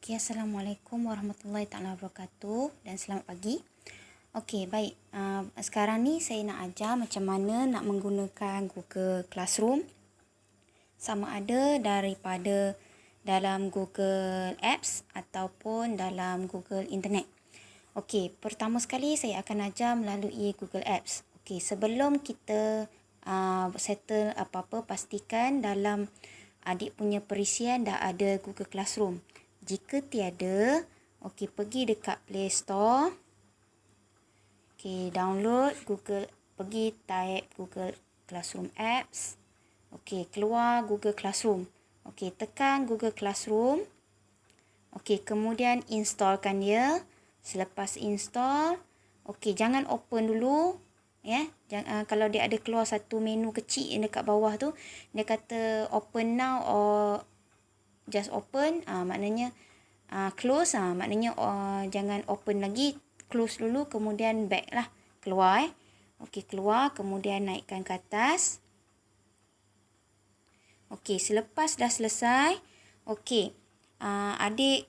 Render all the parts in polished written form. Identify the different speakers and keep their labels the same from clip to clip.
Speaker 1: Okey, Assalamualaikum warahmatullahi taala wabarakatuh dan selamat pagi. Okey, baik. Sekarang ni saya nak ajar macam mana nak menggunakan Google Classroom sama ada daripada dalam Google Apps ataupun dalam Google Internet. Okey, pertama sekali saya akan ajar melalui Google Apps. Okey, sebelum kita settle apa-apa, pastikan dalam adik punya perisian dah ada Google Classroom. Jika tiada, okey, pergi dekat Play Store. Okey, download Google, pergi type Google Classroom Apps. Okey, keluar Google Classroom. Okey, tekan Google Classroom. Okey, kemudian installkan dia. Selepas install, okey, jangan open dulu. Ya, kalau dia ada keluar satu menu kecil yang dekat bawah tu, dia kata open now or just open, maknanya close, maknanya jangan open lagi, close dulu, kemudian back lah, keluar. Okey, keluar, kemudian naikkan ke atas. Okey, selepas dah selesai, okey, adik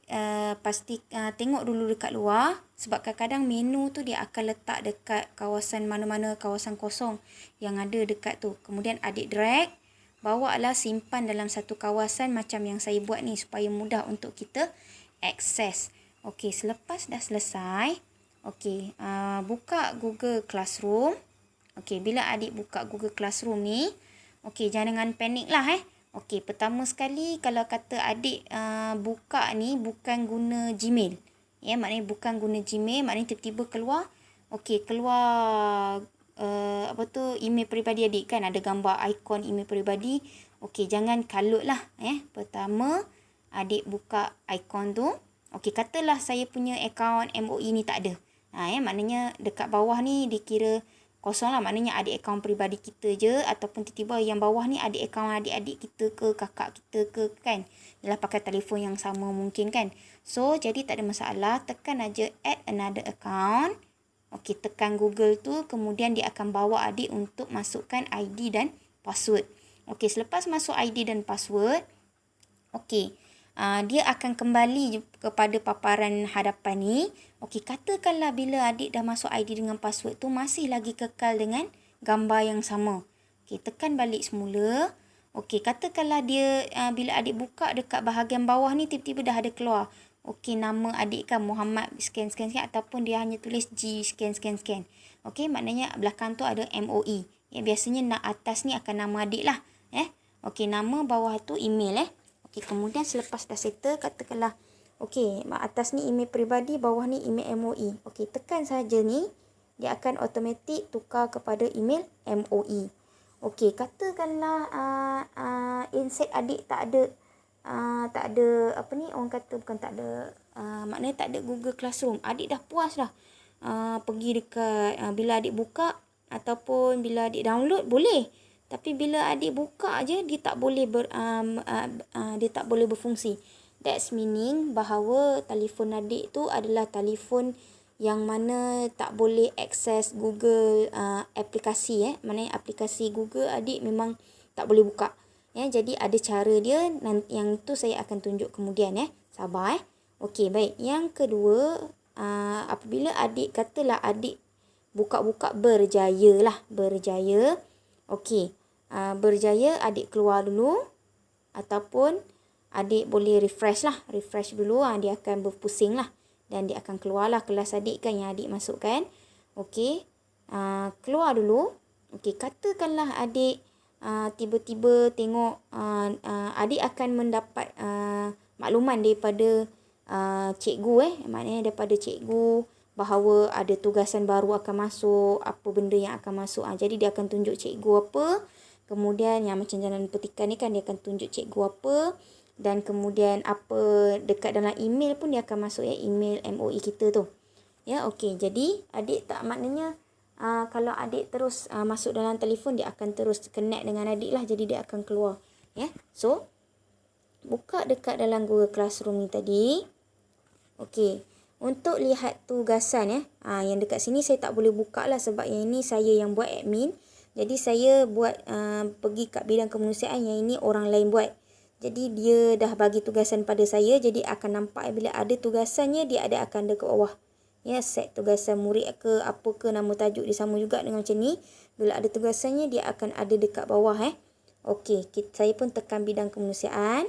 Speaker 1: pasti tengok dulu dekat luar, sebab kadang-kadang menu tu dia akan letak dekat kawasan mana-mana, kawasan kosong yang ada dekat tu. Kemudian adik drag, bawalah simpan dalam satu kawasan macam yang saya buat ni supaya mudah untuk kita akses. Okey, selepas dah selesai, okey, buka Google Classroom. Okey, bila adik buka Google Classroom ni, okey, jangan panik lah Okey, pertama sekali kalau kata adik buka ni bukan guna Gmail. Ya, maknanya bukan guna Gmail, maknanya tiba-tiba keluar. Okey, keluar email peribadi adik kan, ada gambar ikon email peribadi. Okey, jangan kalut lah Pertama adik buka ikon tu. Okey, katalah saya punya akaun MOE ni tak ada. Maknanya dekat bawah ni dikira kosong lah, maknanya adik akaun peribadi kita je, ataupun tiba-tiba yang bawah ni adik akaun adik-adik kita ke, kakak kita ke kan. Ialah pakai telefon yang sama mungkin kan. So, jadi tak ada masalah, tekan aja add another account. Okey, tekan Google tu, kemudian dia akan bawa adik untuk masukkan ID dan password. Okey, selepas masuk ID dan password, okey, dia akan kembali kepada paparan hadapan ni. Okey, katakanlah bila adik dah masuk ID dengan password tu masih lagi kekal dengan gambar yang sama. Okey, tekan balik semula. Okey, katakanlah dia bila adik buka dekat bahagian bawah ni tiba-tiba dah ada keluar. Okey, nama adik kan Muhammad scan ataupun dia hanya tulis G scan. Okey, maknanya belakang tu ada MOE. Ya, biasanya nak atas ni akan nama adik lah. Okey, nama bawah tu email Okey, kemudian selepas dah settle, katakanlah okey, atas ni email peribadi, bawah ni email MOE. Okey, tekan saja ni, dia akan automatik tukar kepada email MOE. Okey, katakanlah inset adik tak ada orang kata bukan tak ada, maknanya tak ada Google Classroom. Adik dah puas dah. Pergi dekat bila adik buka ataupun bila adik download boleh. Tapi bila adik buka aje dia tak boleh berfungsi. That's meaning bahawa telefon adik tu adalah telefon yang mana tak boleh akses Google aplikasi Maknanya aplikasi Google adik memang tak boleh buka. Jadi ada cara dia, yang tu saya akan tunjuk kemudian Sabar Okey, baik. Yang kedua, apabila adik katalah adik buka-buka berjaya. Okey, berjaya adik keluar dulu ataupun adik boleh refresh dulu, dia akan berpusing lah dan dia akan keluar lah kelas adik kan yang adik masukkan. Okey, keluar dulu. Okey, katakanlah adik tiba-tiba tengok adik akan mendapat makluman daripada cikgu maknanya daripada cikgu bahawa ada tugasan baru akan masuk, apa benda yang akan masuk. Jadi dia akan tunjuk cikgu apa. Kemudian yang macam jalan petikan ni kan, dia akan tunjuk cikgu apa. Dan kemudian apa dekat dalam email pun dia akan masuk email MOE kita tu. Okey. Jadi adik tak, maknanya kalau adik terus masuk dalam telefon, dia akan terus connect dengan adik lah. Jadi dia akan keluar. So, buka dekat dalam Google Classroom ni tadi. Okey. Untuk lihat tugasan yang dekat sini saya tak boleh buka lah sebab yang ini saya yang buat admin. Jadi saya buat pergi kat bidang kemanusiaan, yang ini orang lain buat. Jadi dia dah bagi tugasan pada saya, jadi akan nampak bila ada tugasannya dia ada akan ada ke bawah. Ya, set tugasan murid ke apa ke, nama tajuk dia sama juga dengan macam ni. Bila ada tugasannya dia akan ada dekat bawah Okey, saya pun tekan bidang kemanusiaan.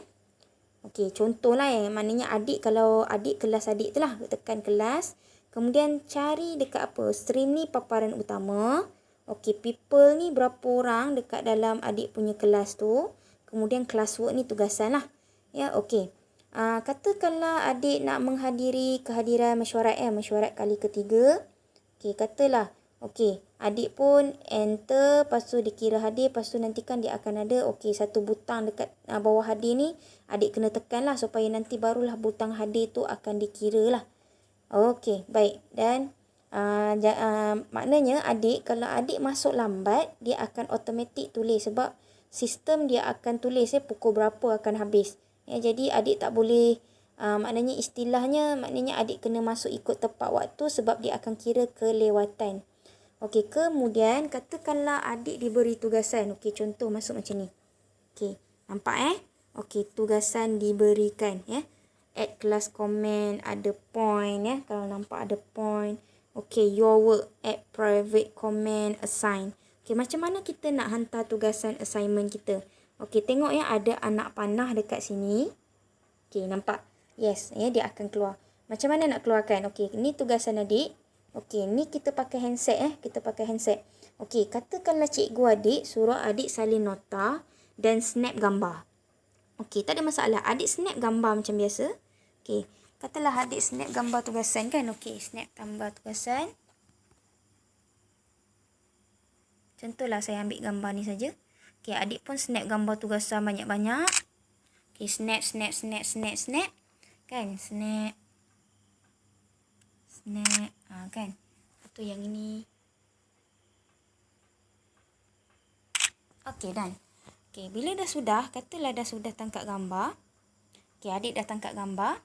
Speaker 1: Okey, contohlah maknanya adik, kalau adik kelas adik tu lah, tekan kelas. Kemudian cari dekat apa? Stream ni paparan utama. Okey, people ni berapa orang dekat dalam adik punya kelas tu. Kemudian classwork ni tugasan lah. Ya, okey. Katakanlah adik nak menghadiri kehadiran mesyuarat mesyuarat kali ketiga. Okey, katalah. Okey, adik pun enter, lepas tu dikira hadir, lepas tu nanti kan dia akan ada satu butang dekat bawah hadir ni. Adik kena tekan lah supaya nanti barulah butang hadir tu akan dikira lah. Okey, baik. Dan maknanya kalau adik masuk lambat, dia akan automatik tulis sebab sistem dia akan tulis pukul berapa akan habis. Jadi adik tak boleh, maknanya adik kena masuk ikut tepat waktu sebab dia akan kira kelewatan. Okey, kemudian katakanlah adik diberi tugasan. Okey, contoh masuk macam ni. Okey, nampak Okey, tugasan diberikan add class comment, ada point kalau nampak ada point. Okey, your work, add private comment, assign. Okey, macam mana kita nak hantar tugasan assignment kita? Okey, tengok ada anak panah dekat sini. Okey, nampak? Yes, dia akan keluar. Macam mana nak keluarkan? Okey, ni tugasan adik. Okey, ni kita pakai handset kita pakai handset. Okey, katakanlah cikgu adik suruh adik salin nota dan snap gambar. Okey, tak ada masalah. Adik snap gambar macam biasa. Okey, katalah adik snap gambar tugasan kan. Okey, snap gambar tugasan. Contohlah saya ambil gambar ni saja. Okey, adik pun snap gambar tugasan banyak-banyak. Okey, snap. Kan, snap. Kan. Itu yang ini. Okey, done. Okey, bila dah sudah, katalah dah sudah tangkap gambar. Okey, adik dah tangkap gambar.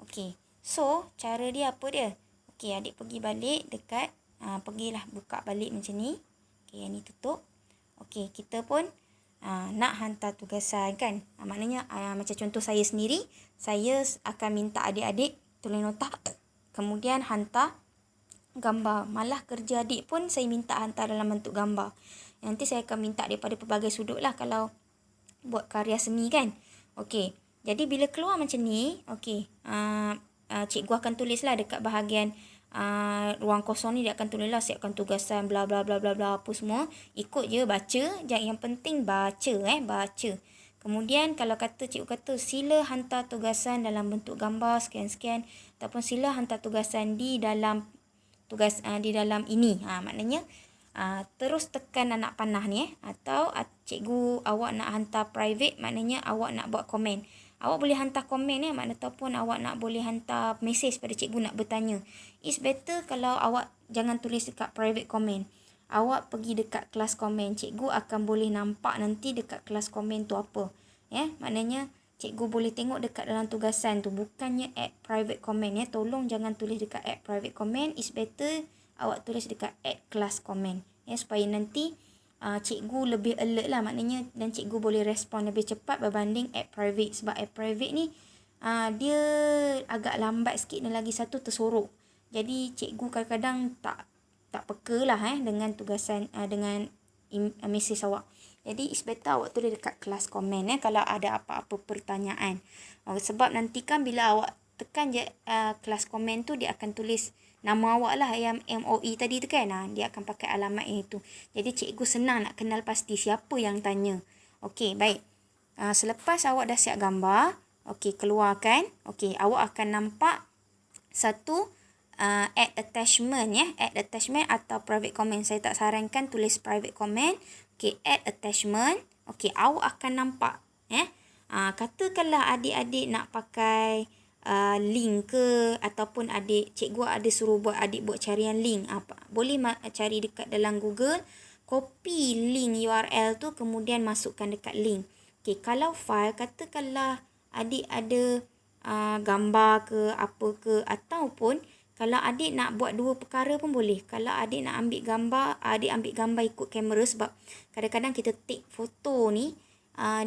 Speaker 1: Okey, so cara dia apa dia? Okey, adik pergi balik dekat, pergilah buka balik macam ni. Okey, yang ni tutup. Okey, kita pun nak hantar tugasan kan. Maknanya macam contoh saya sendiri, saya akan minta adik-adik tulis nota, kemudian hantar gambar. Malah kerja adik pun saya minta hantar dalam bentuk gambar. Nanti saya akan minta daripada pelbagai sudut lah kalau buat karya seni kan. Okey, jadi bila keluar macam ni, okey, cikgu akan tulislah dekat bahagian ruang kosong ni, dia akan tulislah siapkan tugasan bla bla bla bla bla apa semua. Ikut je, baca. Yang penting baca baca. Kemudian kalau cikgu kata sila hantar tugasan dalam bentuk gambar sekian-sekian, ataupun sila hantar tugasan di dalam di dalam ini. Maknanya terus tekan anak panah ni atau cikgu awak nak hantar private, maknanya awak nak buat komen. Awak boleh hantar komen ataupun awak nak boleh hantar mesej pada cikgu nak bertanya. It's better kalau awak jangan tulis dekat private comment. Awak pergi dekat kelas komen. Cikgu akan boleh nampak nanti dekat kelas komen tu apa. Maknanya cikgu boleh tengok dekat dalam tugasan tu. Bukannya add private comment Tolong jangan tulis dekat add private comment. It's better awak tulis dekat add class comment. Supaya nanti cikgu lebih alert lah maknanya, dan cikgu boleh respon lebih cepat berbanding add private. Sebab add private ni dia agak lambat sikit dan lagi satu tersorok. Jadi cikgu kadang-kadang tak peka lah dengan tugasan dengan mesej awak. Jadi it's better awak tulis dekat kelas komen kalau ada apa-apa pertanyaan. Sebab nanti kan bila awak tekan je kelas komen tu, dia akan tulis nama awak lah yang MOE tadi tu kan. Dia akan pakai alamat itu. Jadi cikgu senang nak kenal pasti siapa yang tanya. Okey, baik. Selepas awak dah siap gambar, okey, keluarkan. Okey, awak akan nampak satu add attachment add attachment atau private comment. Saya tak sarankan tulis private comment. Okey, add attachment. Okey, awak akan nampak katakanlah adik-adik nak pakai link ke, ataupun cikgu ada suruh adik buat carian link, boleh cari dekat dalam Google, copy link URL tu, kemudian masukkan dekat link. Okey, kalau file, katakanlah adik ada gambar ke apa ke, ataupun kalau adik nak buat dua perkara pun boleh. Kalau adik nak ambil gambar, adik ambil gambar ikut kamera, sebab kadang-kadang kita take foto ni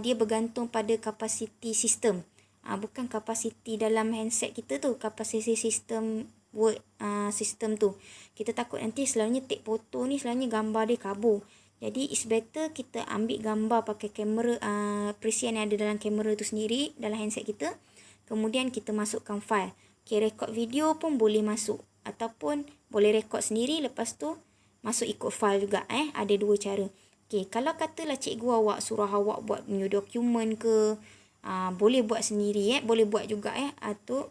Speaker 1: dia bergantung pada kapasiti sistem. Bukan kapasiti dalam handset kita tu, kapasiti sistem Word sistem tu. Kita takut nanti selalunya take foto ni selalunya gambar dia kabur. Jadi it's better kita ambil gambar pakai kamera perisian yang ada dalam kamera tu sendiri dalam handset kita. Kemudian kita masukkan file. Okay, rekod video pun boleh masuk ataupun boleh rekod sendiri, lepas tu masuk ikut file juga. Ada dua cara. Okay, kalau katalah cikgu awak suruh awak buat new document ke, boleh buat sendiri, boleh buat juga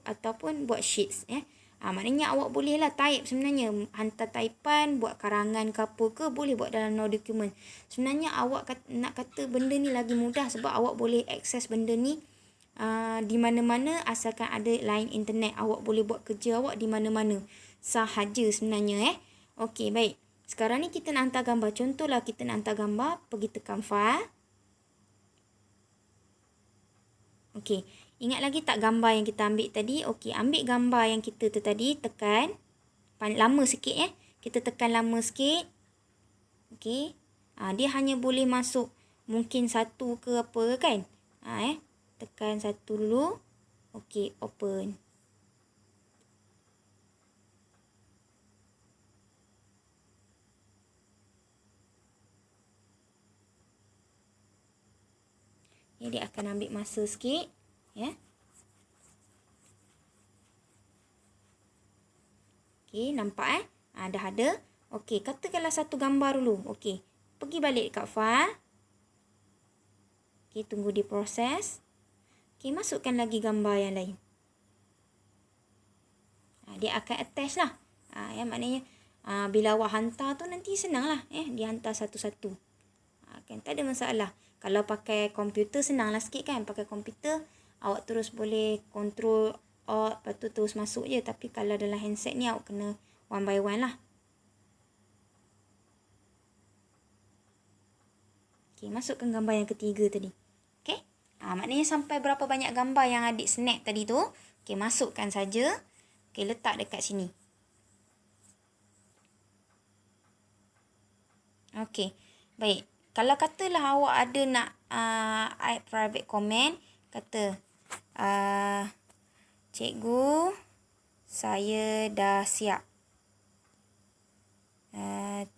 Speaker 1: ataupun buat sheets. Maknanya awak bolehlah type sebenarnya, hantar taipan, buat karangan ke apa ke, boleh buat dalam no document. Sebenarnya awak nak kata benda ni lagi mudah sebab awak boleh akses benda ni di mana-mana asalkan ada line internet. Awak boleh buat kerja awak di mana-mana sahaja sebenarnya. Okey, baik. Sekarang ni kita nak hantar gambar. Contohlah kita nak hantar gambar, pergi tekan file. Okey, ingat lagi tak gambar yang kita ambil tadi? Okey, ambil gambar yang kita tu tadi, tekan lama sikit Kita tekan lama sikit. Okey. Dia hanya boleh masuk mungkin satu ke apa kan? Tekan satu dulu. Okey, open. Dia akan ambil masa sikit, Okey, nampak dah ada. Okey, katakanlah satu gambar dulu. Okey, pergi balik dekat file. Okey, tunggu dia proses. Okey, masukkan lagi gambar yang lain. Dia akan attach lah. Maknanya bila awak hantar tu nanti senang lah. Dia hantar satu-satu. Kan tak ada masalah. Kalau pakai komputer senang lah sikit kan. Pakai komputer awak terus boleh control alt, lepas tu terus masuk je. Tapi kalau dalam handset ni awak kena one by one lah. Okey, masukkan gambar yang ketiga tadi. Okey. Maknanya sampai berapa banyak gambar yang adik snap tadi tu. Okey, masukkan saja. Okey, letak dekat sini. Okey, baik. Kalau katalah awak ada nak add private comment, kata cikgu, saya dah siap.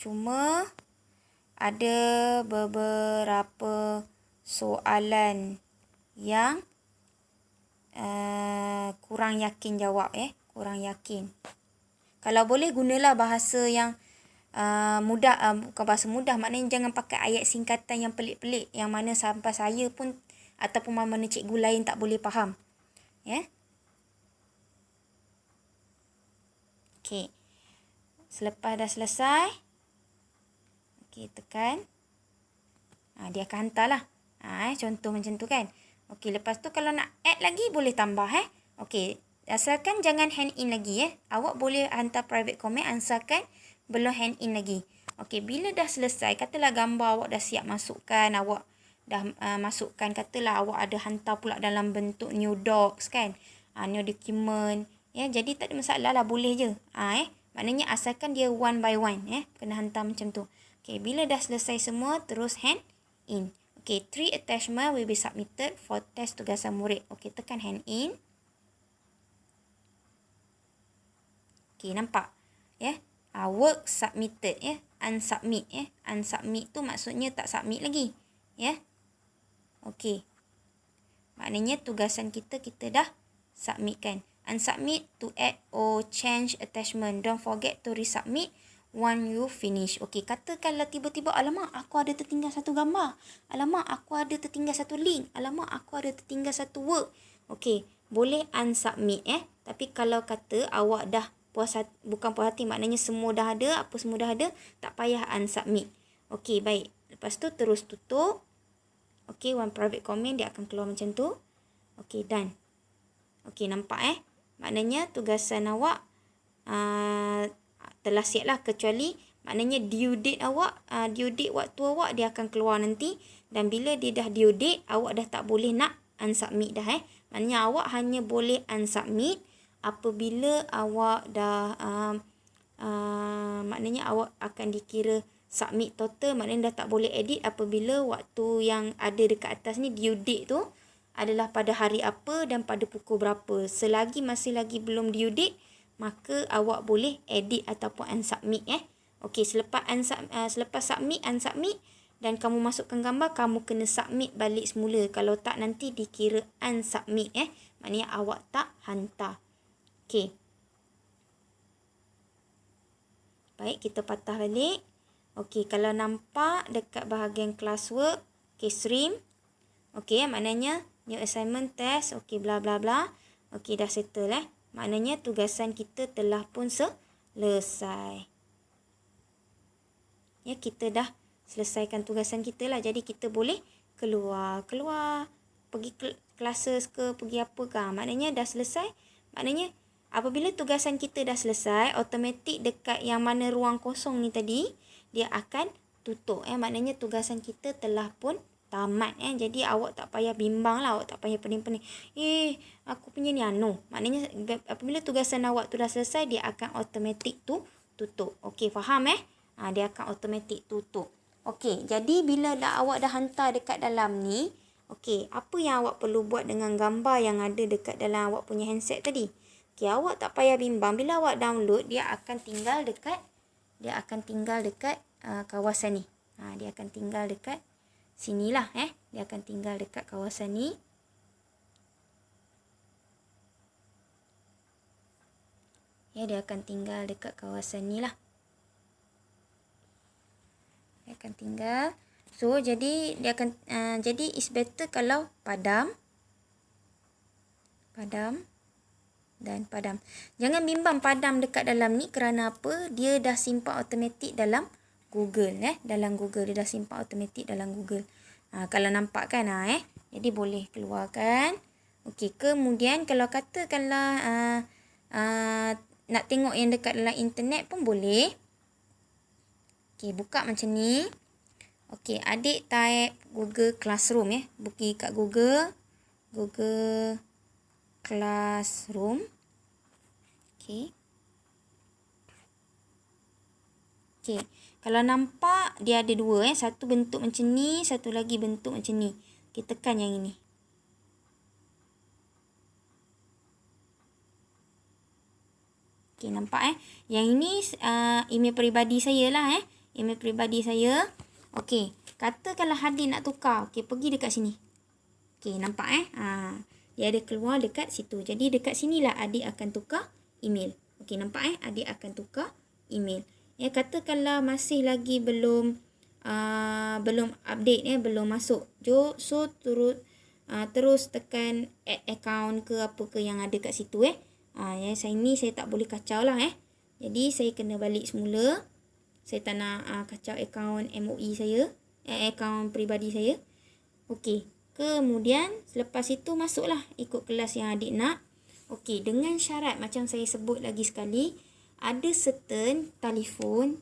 Speaker 1: Cuma ada beberapa soalan yang kurang yakin jawab. Kurang yakin. Kalau boleh gunalah bahasa yang mudah, bukan bahasa mudah, maknanya jangan pakai ayat singkatan yang pelik-pelik yang mana sampai saya pun ataupun mana cikgu lain tak boleh faham. Okey. Selepas dah selesai, okey, tekan. Dia akan hantarlah. Contoh macam tu kan. Okey, lepas tu kalau nak add lagi boleh tambah. Okey, asalkan jangan hand in lagi. Awak boleh hantar private comment asalkan belum hand in lagi. Okey, bila dah selesai, katalah gambar awak dah siap masukkan, awak dah masukkan, katalah awak ada hantar pula dalam bentuk new docs kan. New document. Jadi tak ada masalah lah, boleh je. Maknanya asalkan dia one by one. Kena hantar macam tu. Okey, bila dah selesai semua, terus hand in. Okey, 3 attachment will be submitted for test tugasan murid. Okey, tekan hand in. Okey, nampak? Work submitted. Unsubmit. Unsubmit tu maksudnya tak submit lagi. Okey. Maknanya tugasan kita dah submitkan. Unsubmit to add or change attachment. Don't forget to resubmit once you finish. Okey, katakanlah tiba-tiba, alamak aku ada tertinggal satu gambar. Alamak aku ada tertinggal satu link. Alamak aku ada tertinggal satu work. Okey, boleh unsubmit. Tapi kalau kata awak dah bukan puas hati, maknanya semua dah ada, apa semua dah ada, tak payah unsubmit. Okey, baik. Lepas tu terus tutup. Okey, one private comment dia akan keluar macam tu. Okey, done. Okey, nampak maknanya tugasan awak telah siap lah, kecuali maknanya due date awak, due date waktu awak dia akan keluar nanti, dan bila dia dah due date, awak dah tak boleh nak unsubmit dah. Maknanya awak hanya boleh unsubmit apabila awak dah maknanya awak akan dikira submit total, maknanya dah tak boleh edit apabila waktu yang ada dekat atas ni due date tu adalah pada hari apa dan pada pukul berapa. Selagi masih lagi belum due date, maka awak boleh edit ataupun unsubmit Okey, selepas submit, unsubmit dan kamu masukkan gambar, kamu kena submit balik semula. Kalau tak nanti dikira unsubmit maknanya awak tak hantar. Okey. Baik, kita patah balik. Okey, kalau nampak dekat bahagian classwork, okey, stream. Okey, maknanya new assignment test, okey, bla bla bla. Okey, dah settle Maknanya tugasan kita telah pun selesai. Ya, kita dah selesaikan tugasan kita lah. Jadi kita boleh keluar, pergi classes ke, pergi apa ke. Maknanya dah selesai. Maknanya apabila tugasan kita dah selesai, automatik dekat yang mana ruang kosong ni tadi, dia akan tutup. Maknanya tugasan kita telah pun tamat. Jadi awak tak payah bimbang lah, awak tak payah pening-pening. Aku punya ni Maknanya apabila tugasan awak tu dah selesai, dia akan automatik tutup. Okey, faham dia akan automatik tutup. Okey, jadi bila awak dah hantar dekat dalam ni, okey, apa yang awak perlu buat dengan gambar yang ada dekat dalam awak punya handset tadi? Okey, awak tak payah bimbang. Bila awak download, dia akan tinggal dekat kawasan ni. Dia akan tinggal dekat sinilah Dia akan tinggal dekat kawasan ni. Dia akan tinggal dekat kawasan ni lah. Dia akan tinggal. So, jadi dia akan jadi is better kalau padam. Dan padam. Jangan bimbang padam dekat dalam ni kerana apa? Dia dah simpan automatik dalam Google dalam Google dia dah simpan automatik dalam Google. Kalau nampak kan jadi boleh keluarkan. Okey, kemudian kalau katakanlah nak tengok yang dekat dalam internet pun boleh. Okey, buka macam ni. Okey, adik type Google Classroom Pergi kat Google Classroom. Okey. Okey, kalau nampak dia ada dua satu bentuk macam ni, satu lagi bentuk macam ni. Kita tekan yang ini. Okey, nampak Yang ini email peribadi saya lah email peribadi saya. Okey, katakanlah Hadi nak tukar. Okey, pergi dekat sini. Okey, nampak dia ada keluar dekat situ. Jadi dekat sinilah adik akan tukar email. Okey, nampak adik akan tukar email. Katakanlah masih lagi belum update belum masuk. So terus tekan add account ke apa ke yang ada kat situ saya tak boleh kacau lah Jadi saya kena balik semula. Saya tak nak kacau akaun MOE saya, akaun peribadi saya. Okey, kemudian selepas itu masuklah ikut kelas yang adik nak. Okey, dengan syarat macam saya sebut lagi sekali, ada certain telefon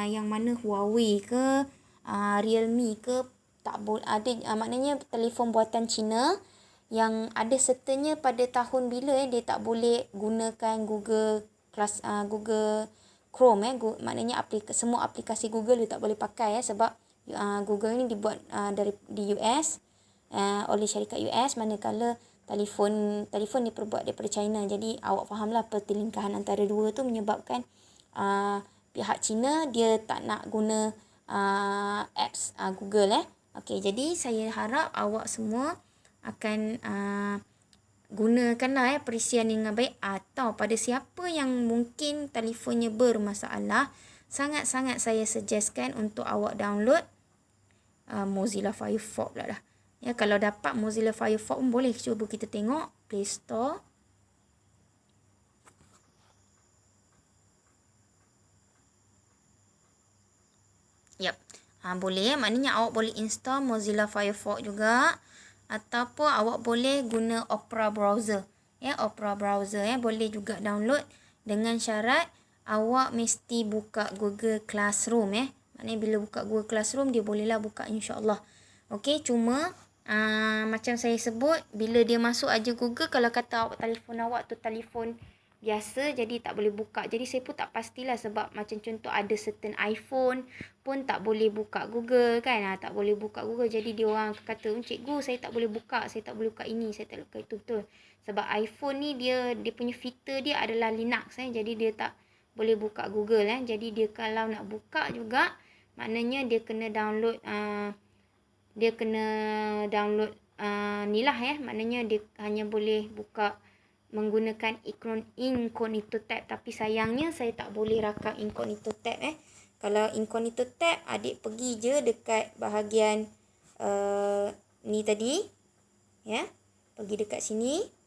Speaker 1: yang mana Huawei ke Realme ke tak boleh ada maknanya telefon buatan Cina yang ada certainnya pada tahun bila dia tak boleh gunakan Google Chrome maknanya semua aplikasi Google dia tak boleh pakai sebab Google ni dibuat di US oleh syarikat US, manakala telefon diperbuat daripada China. Jadi awak fahamlah pertelingkahan antara dua tu menyebabkan pihak China dia tak nak guna apps Google Okey, jadi saya harap awak semua akan gunakanlah perisian dengan baik. Atau pada siapa yang mungkin telefonnya bermasalah, sangat-sangat saya suggestkan untuk awak download Mozilla Firefox pula dah. Kalau dapat Mozilla Firefox pun boleh cuba kita tengok Play Store. Boleh maknanya awak boleh install Mozilla Firefox juga, ataupun awak boleh guna Opera browser. Opera browser boleh juga download, dengan syarat awak mesti buka Google Classroom Maknanya bila buka Google Classroom dia bolehlah buka insya-Allah. Okey, cuma macam saya sebut, bila dia masuk aja Google, kalau kata telefon awak tu telefon biasa, jadi tak boleh buka. Jadi saya pun tak pastilah, sebab macam contoh ada certain iPhone pun tak boleh buka Google kan. Tak boleh buka Google. Jadi dia orang kata, cikgu saya tak boleh buka, saya tak boleh buka ini, saya tak boleh buka itu. Betul. Sebab iPhone ni dia punya fitur dia adalah Linux jadi dia tak boleh buka Google Jadi dia kalau nak buka juga, maknanya dia kena download ni lah maknanya dia hanya boleh buka menggunakan incognito tab. Tapi sayangnya saya tak boleh rakam incognito tab Kalau incognito tab, adik pergi je dekat bahagian ni tadi pergi dekat sini.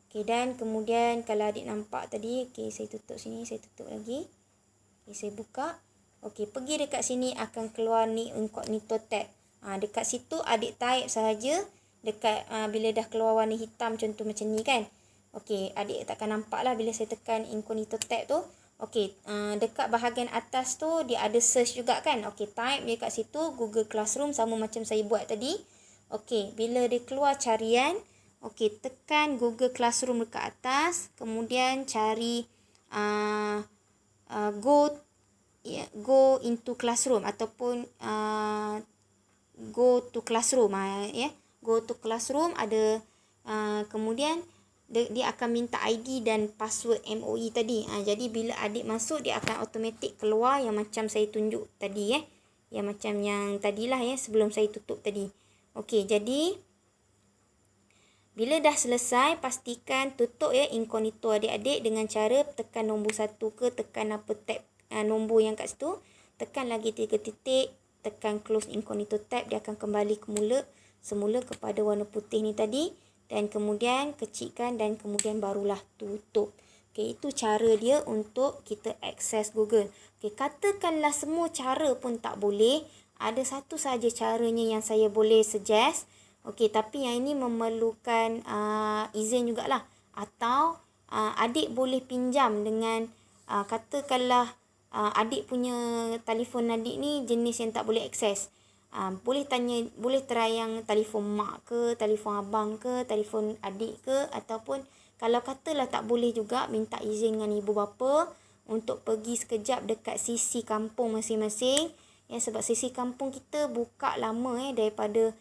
Speaker 1: Okey, dan kemudian kalau adik nampak tadi, okey saya tutup sini, saya tutup lagi. Okey, saya buka. Okey, pergi dekat sini akan keluar ni incognito tab. Dekat situ adik type sahaja dekat bila dah keluar warna hitam contoh macam ni kan. Okey, adik takkan nampak lah bila saya tekan incognito tab tu. Okey, dekat bahagian atas tu dia ada search juga kan. Okey, type dia kat situ Google Classroom sama macam saya buat tadi. Okey, bila dia keluar carian, okey, tekan Google Classroom dekat atas, kemudian cari go into classroom ataupun go to classroom go to classroom ada kemudian dia akan minta ID dan password MOE tadi. Jadi bila adik masuk, dia akan automatik keluar yang macam saya tunjuk tadi yang macam yang tadilah sebelum saya tutup tadi. Okey, jadi bila dah selesai, pastikan tutup incognito adik-adik dengan cara tekan nombor 1 ke tekan apa tab nombor yang kat situ. Tekan lagi 3 titik, tekan close incognito tab, dia akan kembali semula kepada warna putih ni tadi. Dan kemudian kecilkan dan kemudian barulah tutup. Okey, itu cara dia untuk kita akses Google. Okey, katakanlah semua cara pun tak boleh, ada satu saja caranya yang saya boleh suggest. Okey, tapi yang ini memerlukan izin jugalah. Atau adik boleh pinjam dengan katakanlah adik punya telefon adik ni jenis yang tak boleh akses. Boleh try yang telefon mak ke, telefon abang ke, telefon adik ke, ataupun kalau katalah tak boleh juga, minta izin dengan ibu bapa untuk pergi sekejap dekat sisi kampung masing-masing. Sebab sisi kampung kita buka lama daripada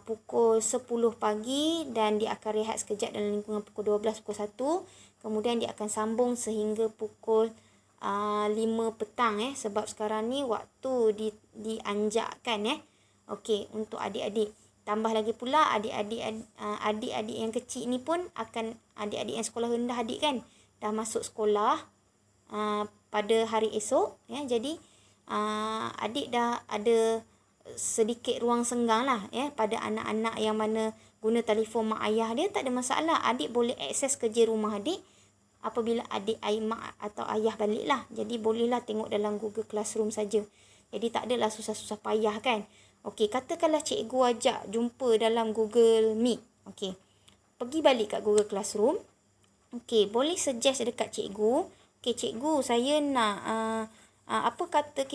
Speaker 1: pukul 10 pagi dan dia akan rehat sekejap dalam lingkungan pukul 12, pukul 1. Kemudian dia akan sambung sehingga pukul 5 petang sebab sekarang ni waktu dianjakkan Okey, untuk adik-adik. Tambah lagi pula adik-adik yang kecil ni pun akan, adik-adik yang sekolah rendah adik kan, dah masuk sekolah pada hari esok jadi adik dah ada sedikit ruang senggang lah pada anak-anak yang mana guna telefon mak ayah dia, tak ada masalah. Adik boleh akses kerja rumah adik apabila adik mak atau ayah balik lah. Jadi bolehlah tengok dalam Google Classroom saja. Jadi tak adalah susah-susah payah kan. Okey, katakanlah cikgu ajak jumpa dalam Google Meet. Okey, pergi balik kat Google Classroom. Okey, boleh suggest dekat cikgu. Okey, cikgu saya nak apa kata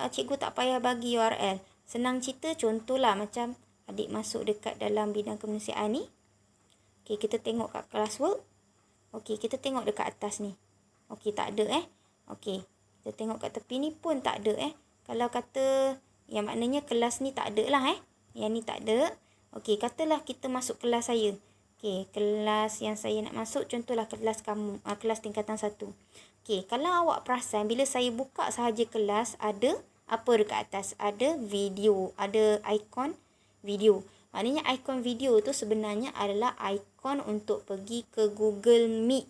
Speaker 1: cikgu tak payah bagi URL. Senang cerita, contohlah macam adik masuk dekat dalam bidang kemanusiaan ni. Okey, kita tengok kat classwork. Okey, kita tengok dekat atas ni. Okey, tak ada Okey, kita tengok kat tepi ni pun tak ada Kalau kata yang maknanya kelas ni tak ada lah Yang ni tak ada. Okey, katalah kita masuk kelas saya. Okey, kelas yang saya nak masuk contohlah kelas kamu, kelas tingkatan 1. Okey, kalau awak perasan bila saya buka sahaja kelas, ada apa dekat atas? Ada video, ada ikon video. Maknanya ikon video tu sebenarnya adalah ikon untuk pergi ke Google Meet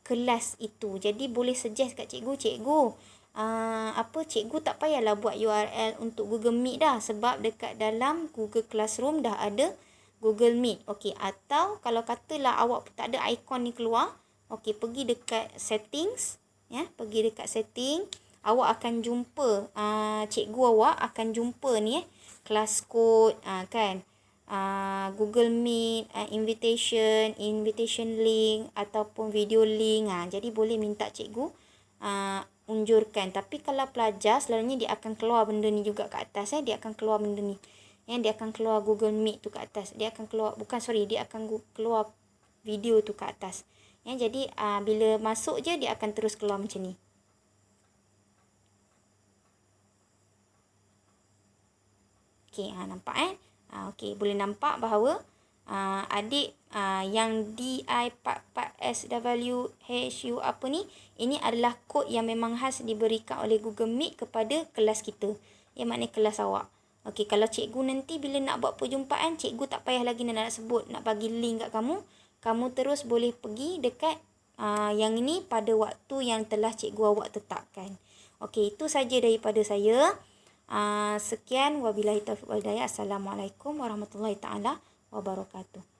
Speaker 1: kelas itu. Jadi boleh suggest kat cikgu, cikgu tak payahlah buat URL untuk Google Meet dah, sebab dekat dalam Google Classroom dah ada Google Meet. Okey, atau kalau katalah awak tak ada ikon ni keluar, okey, pergi dekat settings pergi dekat setting, awak akan jumpa cikgu awak akan jumpa ni class code kan, Google Meet, invitation link ataupun video link. Jadi boleh minta cikgu unjurkan. Tapi kalau pelajar selalunya dia akan keluar benda ni juga kat atas dia akan keluar benda ni dia akan keluar Google Meet tu kat atas. Dia akan keluar dia akan keluar video tu kat atas Jadi bila masuk je dia akan terus keluar macam ni. Okey, nampak okey, boleh nampak bahawa adik yang DI44SWHU apa ni, ini adalah kod yang memang khas diberikan oleh Google Meet kepada kelas kita. Yang maknanya kelas awak. Okey, kalau cikgu nanti bila nak buat perjumpaan, cikgu tak payah lagi nak sebut, nak bagi link kat kamu. Kamu terus boleh pergi dekat yang ini pada waktu yang telah cikgu awak tetapkan. Okey, itu saja daripada saya. Sekian, wabillahi taufiq wal hidayah. Assalamualaikum warahmatullahi taala wabarakatuh.